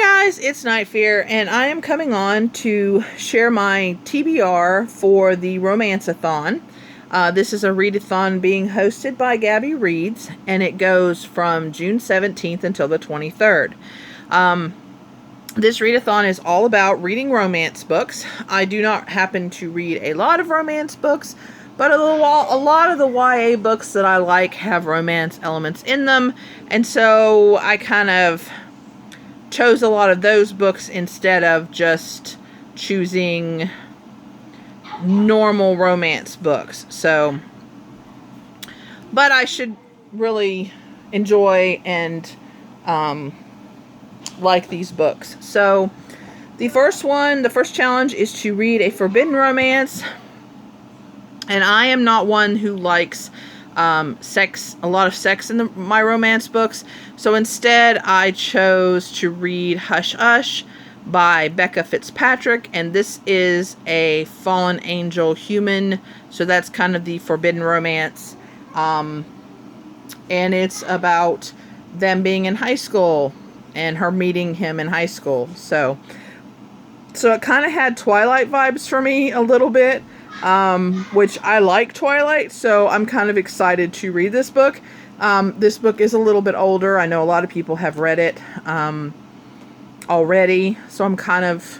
Guys, it's Night Fear, and I am coming on to share my TBR for the Romanceathon. This is a readathon being hosted by Gabbyreads, and it goes from June 17th until the 23rd. This readathon is all about reading romance books. I do not happen to read a lot of romance books, but a lot of the YA books that I like have romance elements in them, and so I kind of chose a lot of those books instead of just choosing normal romance books. So, but I should really enjoy and like these books. So the first challenge is to read a forbidden romance, and I am not one who likes a lot of sex in my romance books. So instead, I chose to read Hush Hush by Becca Fitzpatrick, and this is a fallen angel human, so that's kind of the forbidden romance. And it's about them being in high school and her meeting him in high school. So it kind of had Twilight vibes for me a little bit. Which I like Twilight, so I'm kind of excited to read this book. This book is a little bit older. I know a lot of people have read it already, so I'm kind of,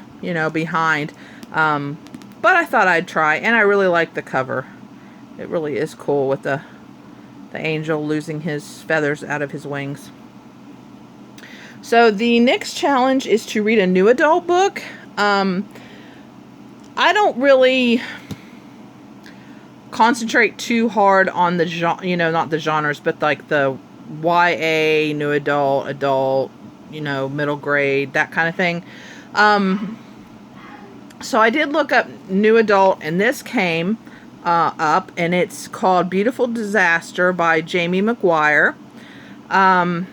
behind. But I thought I'd try, and I really like the cover. It really is cool with the angel losing his feathers out of his wings. So the next challenge is to read a new adult book. I don't really concentrate too hard on the not the genres, but like the YA, new adult, middle grade, that kind of thing. So I did look up new adult, and this came up, and it's called Beautiful Disaster by Jamie McGuire. And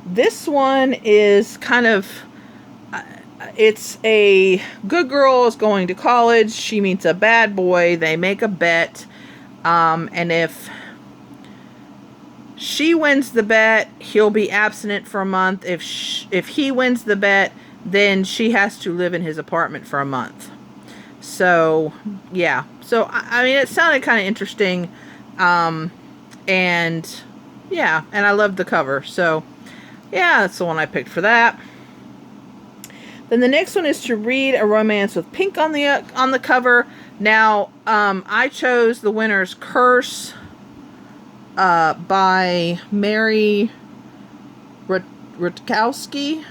this one is kind of, it's a good girl is going to college. She meets a bad boy. They make a bet. And if she wins the bet, he'll be abstinent for a month. If he wins the bet, then she has to live in his apartment for a month. So, yeah. So, I mean, it sounded kind of interesting. And, yeah. And I loved the cover. So, yeah, that's the one I picked for that. Then the next one is to read a romance with pink on the cover. Now, I chose The Winner's Curse by Mary Rutkowski,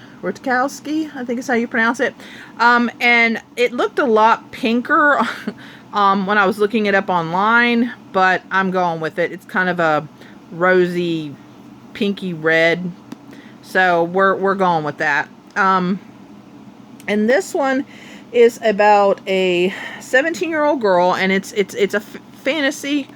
I think is how you pronounce it. And it looked a lot pinker when I was looking it up online, but I'm going with it. It's kind of a rosy, pinky red. So we're going with that. And this one is about a 17-year-old girl, and it's a fantasy,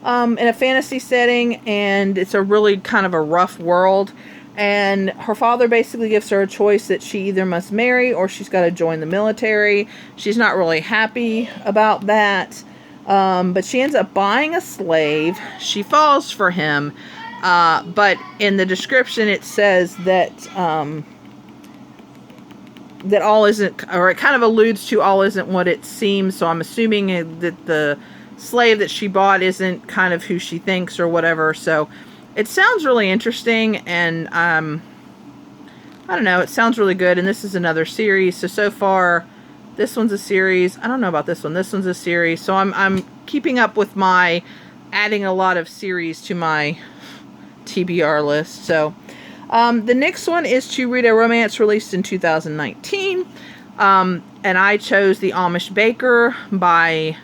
in a fantasy setting, and it's a really kind of a rough world. And her father basically gives her a choice that she either must marry or she's got to join the military. She's not really happy about that, but she ends up buying a slave. She falls for him, but in the description it says that that all isn't, or it kind of alludes to all isn't what it seems. So I'm assuming that the slave that she bought isn't kind of who she thinks or whatever. So it sounds really interesting, and I don't know, it sounds really good. And this is another series. So far, this one's a series. I don't know about this one. This one's a series. So I'm keeping up with my adding a lot of series to my TBR list. So the next one is to read a romance released in 2019. And I chose The Amish Baker by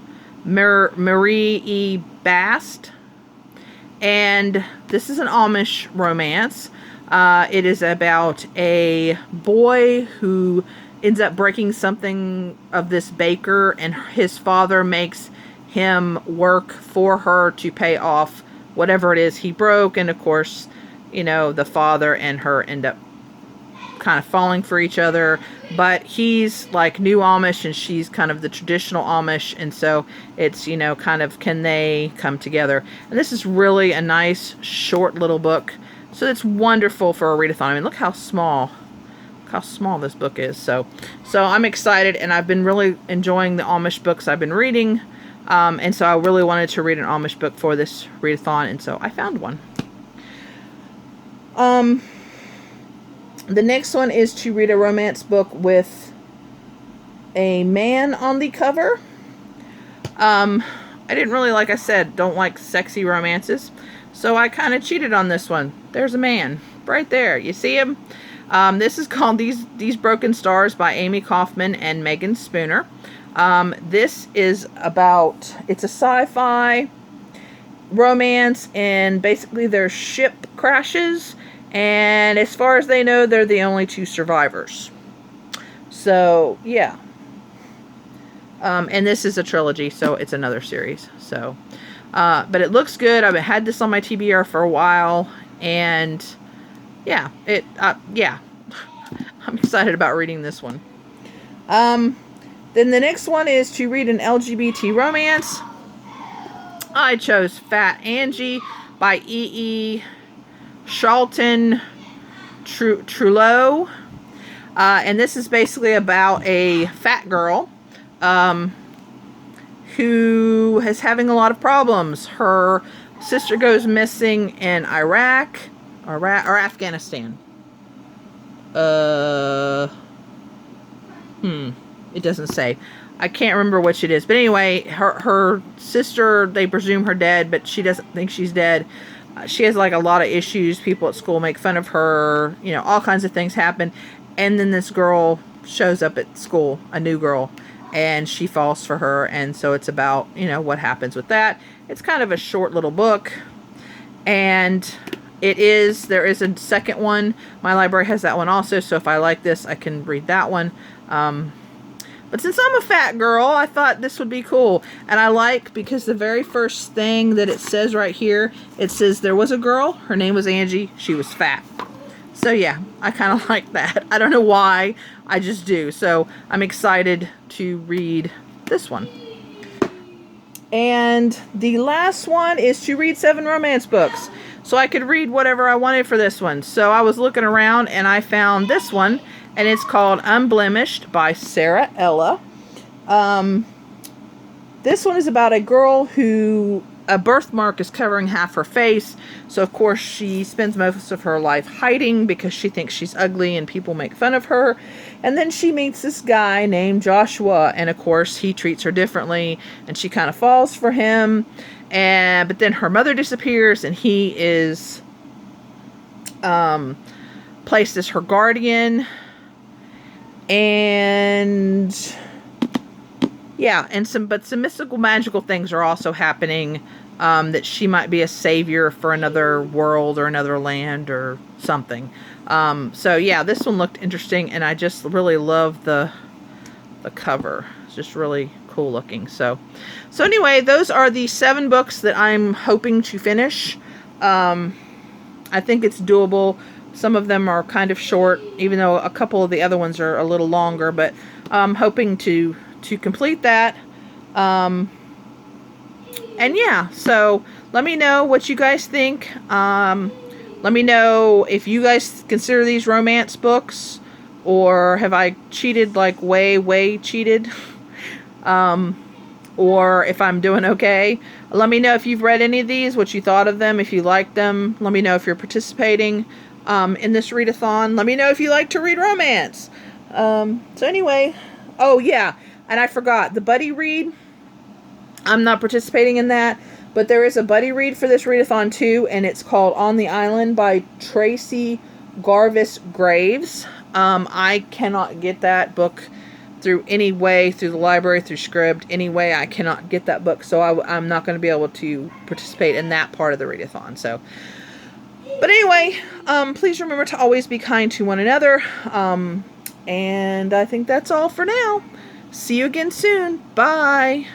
Marie E. Bast. And this is an Amish romance. It is about a boy who ends up breaking something of this baker, and his father makes him work for her to pay off whatever it is he broke. And of course, the father and her end up kind of falling for each other, but he's like new Amish and she's kind of the traditional Amish, and so it's, kind of, can they come together? And this is really a nice short little book. So it's wonderful for a readathon. I mean, look how small this book is. So I'm excited, and I've been really enjoying the Amish books I've been reading. And so I really wanted to read an Amish book for this readathon, and so I found one. The next one is to read a romance book with a man on the cover. I didn't really, like I said, don't like sexy romances, so I kind of cheated on this one. There's a man right there. You see him? This is called These Broken Stars by Amy Kaufman and Megan Spooner. This is about, it's a sci-fi romance, and basically their ship crashes, and as far as they know, they're the only two survivors. So, yeah. And this is a trilogy, so it's another series. So, but it looks good. I've had this on my TBR for a while, and yeah, yeah. I'm excited about reading this one. Then the next one is to read an LGBT romance. I chose Fat Angie by E.E. Charlton Trullo. And this is basically about a fat girl who is having a lot of problems. Her sister goes missing in Iraq or Afghanistan. It doesn't say. I can't remember which it is. But anyway, her sister, they presume her dead, but she doesn't think she's dead. She has like a lot of issues. People at school make fun of her. You know, all kinds of things happen. And then this girl shows up at school, a new girl, and she falls for her. And so it's about, you know, what happens with that. It's kind of a short little book. And there is a second one. My library has that one also. So if I like this, I can read that one. But since I'm a fat girl, I thought this would be cool. And I like, because the very first thing that it says right here, it says there was a girl, her name was Angie, she was fat. So yeah, I kind of like that. I don't know why, I just do. So I'm excited to read this one. And the last one is to read 7 romance books. So I could read whatever I wanted for this one. So I was looking around and I found this one. And it's called Unblemished by Sarah Ella. This one is about a girl who a birthmark is covering half her face. So, of course, she spends most of her life hiding because she thinks she's ugly and people make fun of her. And then she meets this guy named Joshua. And, of course, he treats her differently. And she kind of falls for him. But then her mother disappears and he is placed as her guardian. And yeah, but some mystical, magical things are also happening, that she might be a savior for another world or another land or something. So yeah, this one looked interesting, and I just really love the cover. It's just really cool looking. So anyway, those are the 7 books that I'm hoping to finish. I think it's doable. Some of them are kind of short, even though a couple of the other ones are a little longer, but I'm hoping to complete that. And yeah, so let me know what you guys think. Let me know if you guys consider these romance books, or have I cheated, like way cheated? Or if I'm doing okay. Let me know if you've read any of these, what you thought of them, if you liked them. Let me know if you're participating in this readathon. Let me know if you like to read romance. So anyway, oh yeah, and I forgot, the buddy read, I'm not participating in that, but there is a buddy read for this readathon too, and it's called On the Island by Tracey Garvis Graves. I cannot get that book through any way, through the library, through Scribd, any way I cannot get that book, so I'm not going to be able to participate in that part of the readathon. So, but anyway, please remember to always be kind to one another, and I think that's all for now. See you again soon. Bye.